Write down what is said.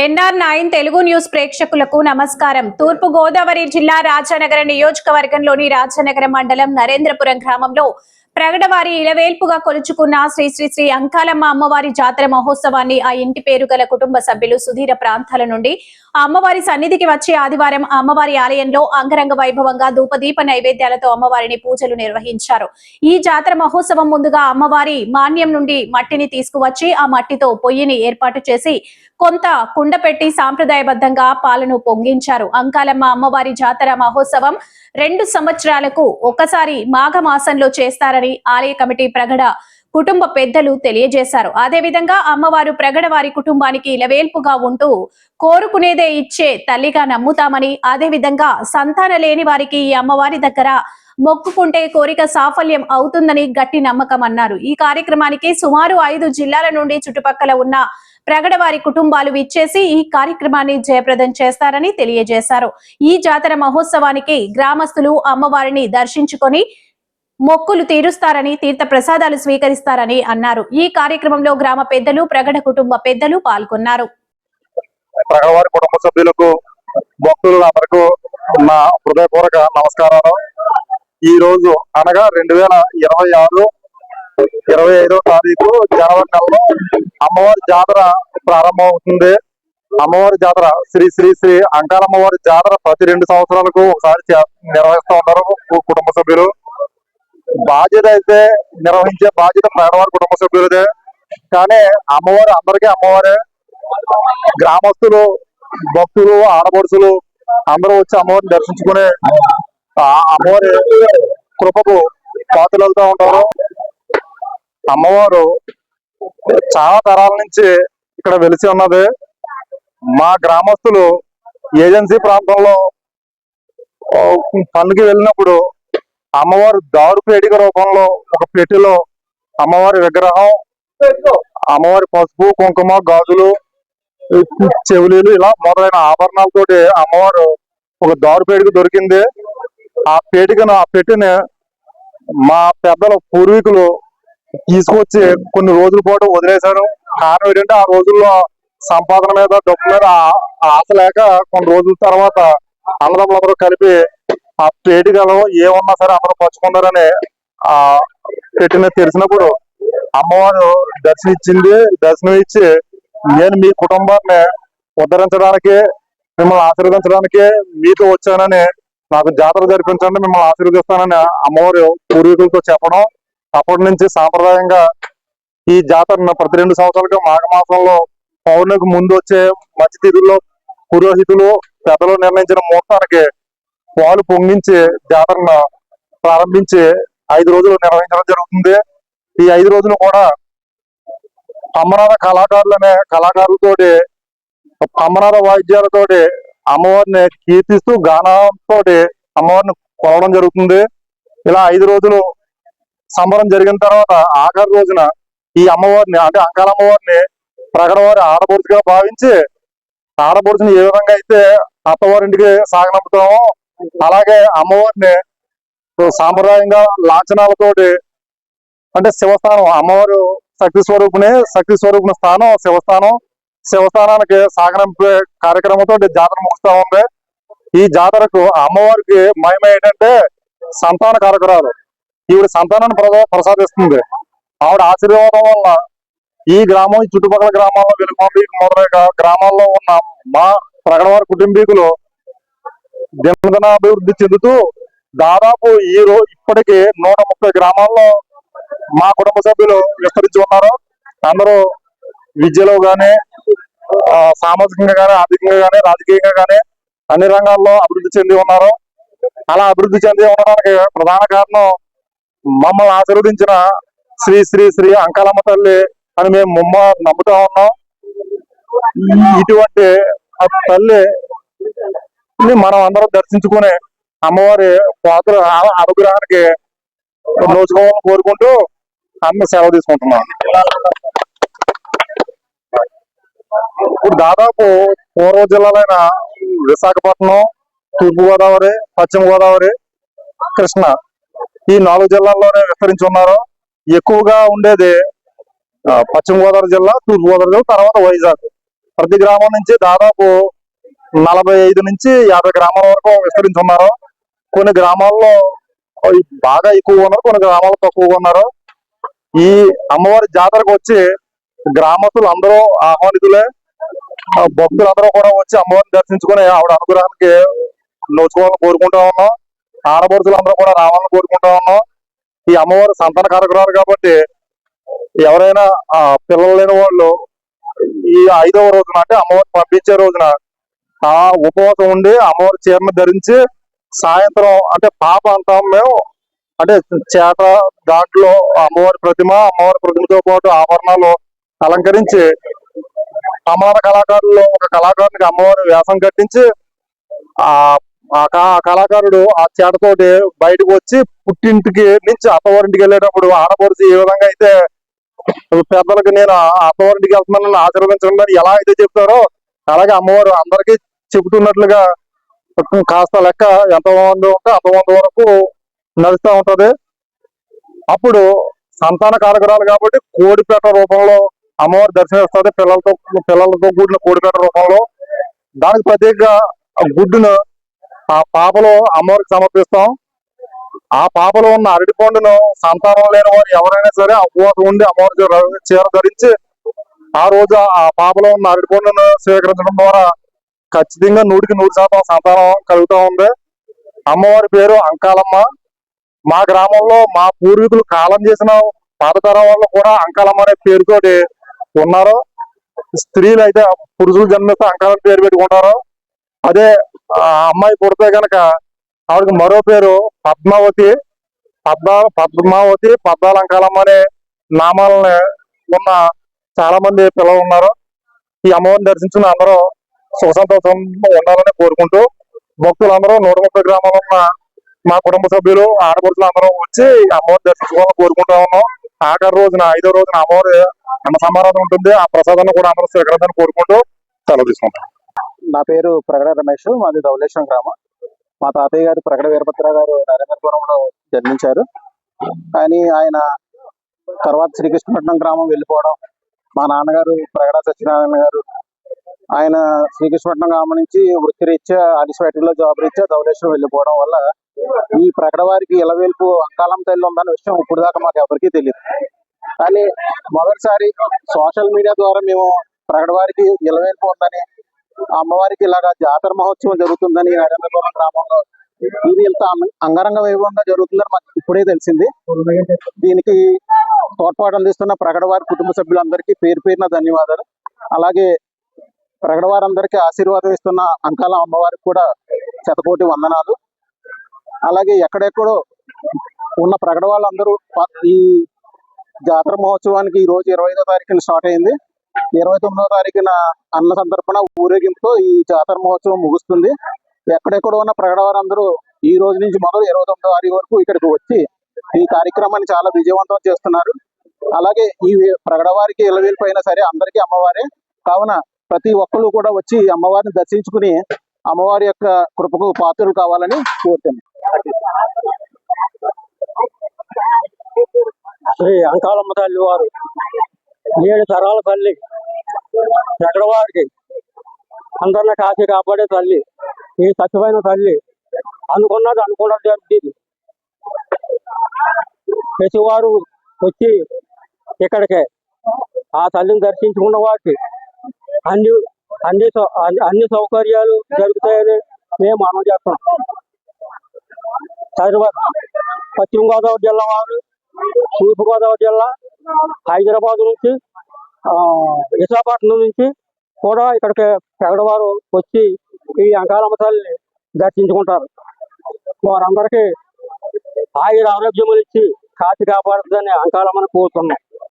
NR9 Telugu news ప్రేక్షకులకు నమస్కారం. తూర్పు గోదావరి జిల్లా రాజానగర నియోజకవర్గంలోని రాజానగర మండలం నరేంద్రపురం గ్రామంలో ప్రగడవారి ఇలవేల్పుగా కొలుచుకున్న శ్రీ శ్రీ శ్రీ అంకాలమ్మ అమ్మవారి జాతర మహోత్సవాన్ని ఆ ఇంటి పేరు గల కుటుంబ సభ్యులు సుదీర ప్రాంతాల నుండి అమ్మవారి సన్నిధికి వచ్చి ఆదివారం అమ్మవారి ఆలయంలో అంగరంగ వైభవంగా ధూపదీప నైవేద్యాలతో అమ్మవారిని పూజలు నిర్వహించారు. ఈ జాతర మహోత్సవం ముందుగా అమ్మవారి మాన్యం నుండి మట్టిని తీసుకువచ్చి ఆ మట్టితో పొయ్యిని ఏర్పాటు చేసి కొంత కుండ పెట్టి సాంప్రదాయబద్ధంగా పాలను పొంగించారు. అంకాలమ్మ అమ్మవారి జాతర మహోత్సవం 2 సంవత్సరాలకు ఒకసారి మాఘ మాసంలో చేస్తారని ఆలయ కమిటీ ప్రగడ కుటుంబ పెద్దలు తెలియజేశారు. అదేవిధంగా అమ్మవారు ప్రగడ వారి కుటుంబానికి ఇలవేల్పుగా ఉంటూ కోరుకునేదే ఇచ్చే తల్లిగా నమ్ముతామని, అదేవిధంగా సంతాన లేని వారికి ఈ అమ్మవారి దగ్గర మొక్కుకుంటే కోరిక సాఫల్యం అవుతుందని గట్టి నమ్మకం అన్నారు. ఈ కార్యక్రమానికి సుమారు 5 జిల్లాల నుండి చుట్టుపక్కల ఉన్న ప్రగడ వారి కుటుంబాలు విచ్చేసి ఈ కార్యక్రమాన్ని జయప్రదం చేస్తారని తెలియజేశారు. ఈ జాతర మహోత్సవానికి గ్రామస్తులు అమ్మవారిని దర్శించుకొని మొక్కులు తీరుస్తారని, తీర్థ ప్రసాదాలు స్వీకరిస్తారని అన్నారు. ఈ కార్యక్రమంలో గ్రామ పెద్దలు, ప్రగడ కుటుంబ పెద్దలు పాల్గొన్నారు. ప్రగడవారి కుటుంబ సభ్యులకు, భక్తులందరికీ నా హృదయపూర్వక నమస్కారాలు. ఈ రోజు అనగా 2026 25వ తారీఖు జనవరి నెలలో అమ్మవారి జాతర ప్రారంభమవుతుంది. అమ్మవారి జాతర శ్రీ శ్రీ శ్రీ అంకాలమ్మవారి జాతర ప్రతి 2 సంవత్సరాలకు ఒకసారి నిర్వహిస్తూ ఉంటారు కుటుంబ సభ్యులు. బాధ్యత అయితే నిర్వహించే బాధ్యత ప్రగడవారి కుటుంబ సభ్యులదే. కానీ అమ్మవారు అందరికీ అమ్మవారే. గ్రామస్తులు, భక్తులు, ఆడపడుచులు అందరూ వచ్చి అమ్మవారిని దర్శించుకునే అమ్మవారి కృపకు పాత్రలుతూ ఉంటారు. అమ్మవారు చాలా తరాల నుంచి ఇక్కడ వెలిసి ఉన్నది. మా గ్రామస్తులు ఏజెన్సీ ప్రాంతంలో పనుకి వెళ్ళినప్పుడు అమ్మవారు దారు పేటిక రూపంలో ఒక పెట్టెలో అమ్మవారి విగ్రహం, అమ్మవారి పసుపు, కుంకుమ, గాజులు, చెవులీలు ఇలా మొదలైన ఆభరణాలతోటి అమ్మవారు ఒక దారు పేటిక దొరికింది. ఆ పెట్టెని మా పెద్దల పూర్వీకులు తీసుకొచ్చి కొన్ని రోజుల పాటు వదిలేశారు. కారణం ఏంటంటే ఆ రోజుల్లో సంపాదన మీద, డబ్బు మీద ఆశ లేక కొన్ని రోజుల తర్వాత అన్నదమ్ములందరూ కలిపి ఆ పేటికలో ఏమన్నా సరే అందరూ పంచుకున్నారని ఆ పెట్టిన తెలిసినప్పుడు అమ్మవారు దర్శనం ఇచ్చి నేను మీ కుటుంబాన్ని ఉద్ధరించడానికి, మిమ్మల్ని ఆశీర్వదించడానికి మీతో వచ్చానని, నాకు జాతర జరిపించండి, మిమ్మల్ని ఆశీర్వదిస్తానని అమ్మవారు పూర్వీకులతో చెప్పడం. అప్పటి నుంచి సాంప్రదాయంగా ఈ జాతరను ప్రతి 2 సంవత్సరాలుగా మాఘమాసంలో పౌర్ణమికి ముందు వచ్చే మంచి తిథుల్లో పురోహితులు, పెద్దలు నిర్ణయించిన ముహూర్తానికి పాలు పొంగించి జాతరను ప్రారంభించి 5 రోజులు నిర్వహించడం జరుగుతుంది. ఈ 5 రోజులు కూడా అమ్మనాథ కళాకారులతోటి, అమ్మనాథ వాయిద్యాలతోటి అమ్మవారిని కీర్తిస్తూ గానంతో అమ్మవారిని కొలవడం జరుగుతుంది. ఇలా 5 రోజులు సంబరం జరిగిన తర్వాత ఆఖరి రోజున ఈ అమ్మవారిని, అంటే అంకాలమ్మవారిని ప్రగడవారి ఆడపడుచుగా భావించి, ఆడపడుచుని ఏ విధంగా అయితే అత్తవారింటికి సాగనంపుతామో అలాగే అమ్మవారిని సాంప్రదాయంగా లాంఛనాలతోటి, అంటే శివస్థానం, అమ్మవారు శక్తి స్వరూపుని స్థానం శివస్థానానికి సాగనంపే కార్యక్రమంతో జాతర ముగుస్తా ఉంది. ఈ జాతరకు అమ్మవారికి మహిమ ఏంటంటే సంతాన కారకురాలు. ఈవిడ సంతానాన్ని ప్రసాదిస్తుంది. ఆవిడ ఆశీర్వాదం వల్ల ఈ గ్రామం, ఈ చుట్టుపక్కల గ్రామాల్లో, వెలుగొండ మొదలైన గ్రామాల్లో ఉన్న మా ప్రగడవారి కుటుంబీకులు దినదినాభివృద్ధి చెందుతూ దాదాపు ఇప్పటికి 130 గ్రామాల్లో మా కుటుంబ సభ్యులు విస్తరించి ఉన్నారు. అందరూ విద్యలో గాని, సామాజికంగా గాని, ఆర్థికంగా గాని, రాజకీయంగా గాని అన్ని రంగాల్లో అభివృద్ధి చెంది ఉన్నారు. అలా అభివృద్ధి చెంది ఉండడానికి ప్రధాన కారణం మమ్మల్ని ఆశీర్వదించిన శ్రీ శ్రీ శ్రీ అంకాలమ్మ తల్లి అని మేము నమ్ముతా ఉన్నాం. ఇటువంటి తల్లి మనం అందరం దర్శించుకుని అమ్మవారి పాత్ర అనుగ్రహానికి నోచుకోవాలని కోరుకుంటూ అన్న సెలవు తీసుకుంటున్నాం. ఇప్పుడు దాదాపు పూర్వ జిల్లాలైన విశాఖపట్నం, తూర్పు గోదావరి, పశ్చిమ గోదావరి, కృష్ణ ఈ 4 జిల్లాల్లోనే విస్తరించి ఉన్నారు. ఎక్కువగా ఉండేది పశ్చిమ గోదావరి జిల్లా, తూర్పు గోదావరి జిల్లా, తర్వాత ప్రతి గ్రామం నుంచి దాదాపు 45 నుంచి 50 గ్రామాల వరకు విస్తరించి ఉన్నారు. కొన్ని గ్రామాల్లో బాగా ఎక్కువగా ఉన్నారు, కొన్ని గ్రామాల్లో తక్కువగా ఉన్నారు. ఈ అమ్మవారి జాతరకు వచ్చి గ్రామస్తులు అందరూ ఆహ్వానితులే. భక్తులందరూ కూడా వచ్చి అమ్మవారిని దర్శించుకుని ఆవిడ అనుగ్రహానికి నోచుకోవాలని కోరుకుంటా ఉన్నాం. ఆడపడుచులు అందరూ కూడా రావాలని కోరుకుంటా ఉన్నాం. ఈ అమ్మవారు సంతాన కారకురాలు కాబట్టి ఎవరైనా పిల్లలు లేని వాళ్ళు ఈ 5వ రోజున అంటే అమ్మవారు పంపించే రోజున ఆ ఉపవాసం ఉండి అమ్మవారి చీరను ధరించి సాయంత్రం అంటే పాప అంటాం మేము, అంటే చేట దాంట్లో అమ్మవారి ప్రతిమతో పాటు ఆభరణాలు అలంకరించి సమాన కళాకారుల్లో ఒక కళాకారునికి అమ్మవారి వేషం కట్టించి ఆ కళాకారుడు ఆ చేటతోటి బయటకు వచ్చి పుట్టింటికి నుంచి అత్తవారింటికి వెళ్ళేటప్పుడు ఆడపడుచు ఏ విధంగా అయితే పెద్దలకు నేను అత్తవారింటికి వెళ్తున్నానని ఆశీర్వదించడం ఎలా అయితే చెప్తారో అలాగే అమ్మవారు అందరికీ చెబుతున్నట్లుగా కాస్త లెక్క ఎంతమంది ఉంటే అంతమంది వరకు నడుస్తూ ఉంటది. అప్పుడు సంతాన కారకురాలు కాబట్టి కోడిపేట రూపంలో అమ్మవారు దర్శనమిస్తుంది. పిల్లలతో కూడిన కోడిపేట రూపంలో దానికి ప్రత్యేకంగా గుడ్డును ఆ పాపలో అమ్మవారికి సమర్పిస్తాం. ఆ పాపలో ఉన్న అరటి పండును సంతానం లేని వారు ఎవరైనా సరే ఉపవాసం ఉండి అమ్మవారి చీర ధరించి ఆ రోజు ఆ పాపలో ఉన్న అరటి పండును స్వీకరించడం ద్వారా ఖచ్చితంగా 100% సంతానం కలుగుతూ ఉంది. అమ్మవారి పేరు అంకాలమ్మ. మా గ్రామంలో మా పూర్వీకులు కాలం చేసిన పాతతరం వాళ్ళు కూడా అంకాలమ్మ అనే పేరుతోటి ఉన్నారు. స్త్రీలు అయితే పురుషులు జన్మిస్తే అంకాలమ్మ పేరు పెట్టుకుంటారు. అదే ఆ అమ్మాయి పుడితే గనక ఆవిడకి మరో పేరు పద్మావతి. పద్మాల అంకాలమ్మ అనే నామాలని ఉన్న చాలా మంది పిల్లలు ఉన్నారు. ఈ అమ్మవారిని దర్శించిన అందరూ సుఖ సంతోషంగా ఉండాలని కోరుకుంటూ భక్తులందరూ 130 గ్రామాలు ఉన్న మా కుటుంబ సభ్యులు ఆడపడుచులు అందరూ వచ్చి అమ్మవారిని దర్శించుకోవాలని కోరుకుంటా ఉన్నాం. ఆఖరి రోజున 5వ రోజున అమ్మవారి అన్న సమారాధన ఉంటుంది. ఆ ప్రసాదాన్ని కూడా అందరూ స్వీకరించాలని కోరుకుంటూ సెలవు తీసుకుంటాం. నా పేరు ప్రగడ రమేష్, మాది ధవళేశ్వరం గ్రామం. మా తాతయ్య గారు ప్రగడ వీరభద్ర గారు నరేంద్రపురంలో జన్మించారు. కానీ ఆయన తర్వాత శ్రీకృష్ణపట్నం గ్రామం వెళ్ళిపోవడం, మా నాన్నగారు ప్రగడ సత్యనారాయణ గారు ఆయన శ్రీకృష్ణపట్నం గ్రామం నుంచి వృత్తిరీత్యా ఆలిస్ ఫ్యాక్టరీలో జాబ్ రీత్యా ధవళేశ్వరం వెళ్ళిపోవడం వల్ల ఈ ప్రగడ వారికి ఇలవేల్పు అంకాలమ్మ తల్లి ఉందన్న విషయం ఇప్పుడు దాకా మాకు ఎవరికీ తెలియదు. కానీ మొదటిసారి సోషల్ మీడియా ద్వారా మేము ప్రగడ వారికి ఇలవేల్పు ఉందని, అమ్మవారికి ఇలాగా జాతర మహోత్సవం జరుగుతుందని నరేంద్రపురం గ్రామంలో ఇది ఇంత అంగరంగ వైభవంగా జరుగుతుందని మాకు ఇప్పుడే తెలిసింది. దీనికి తోడ్పాటు అందిస్తున్న ప్రగడ వారి కుటుంబ సభ్యులందరికీ పేరు పేరున ధన్యవాదాలు. అలాగే ప్రగడ వారందరికీ ఆశీర్వాదం ఇస్తున్న అంకాల అమ్మవారికి కూడా శతకోటి వందనాలు. అలాగే ఎక్కడెక్కడో ఉన్న ప్రగడ వాళ్ళందరూ ఈ జాతర మహోత్సవానికి ఈ రోజు 25వ తారీఖున స్టార్ట్ అయింది. 29వ తారీఖున అన్న సంతర్పణ ఊరేగింపుతో ఈ జాతర మహోత్సవం ముగుస్తుంది. ఎక్కడెక్కడ ఉన్న ప్రగడ వారందరూ ఈ రోజు నుంచి మొదలు 29వ తారీఖు వరకు ఇక్కడికి వచ్చి ఈ కార్యక్రమాన్ని చాలా విజయవంతం చేస్తున్నారు. అలాగే ఈ ప్రగడ వారికి ఇలవేల్పు అయినా సరే అందరికీ అమ్మవారే కావున ప్రతి ఒక్కరు కూడా వచ్చి అమ్మవారిని దర్శించుకుని అమ్మవారి యొక్క కృపకు పాత్రలు కావాలని కోరుతున్నాను. శ్రీ అంకాలమ్మ తల్లి వారు 7 తరాల తల్లి, ప్రగడవారికి అందరిని కాచి కాపాడే తల్లి, ఈ సత్యమైన తల్లి అనుకున్నది అనుకోవడం జరుగుతుంది. ప్రతివారు వచ్చి ఇక్కడికే ఆ తల్లిని దర్శించుకున్న వారికి అన్ని సౌకర్యాలు జరుగుతాయని మేము మనం చేస్తున్నాం. తర్వాత పశ్చిమ గోదావరి జిల్లా వారు, తూర్పు గోదావరి జిల్లా, హైదరాబాద్ నుంచి, విశాఖపట్నం నుంచి కూడా ఇక్కడికి ప్రగడవారు వచ్చి ఈ అంకాలమ్మ తల్లిని దర్శించుకుంటారు. వారందరికీ ఆయుర ఆరోగ్యములు ఇచ్చి కాచి కాపాడుతుందని అంకాలమ్మని కోరుతున్నాం.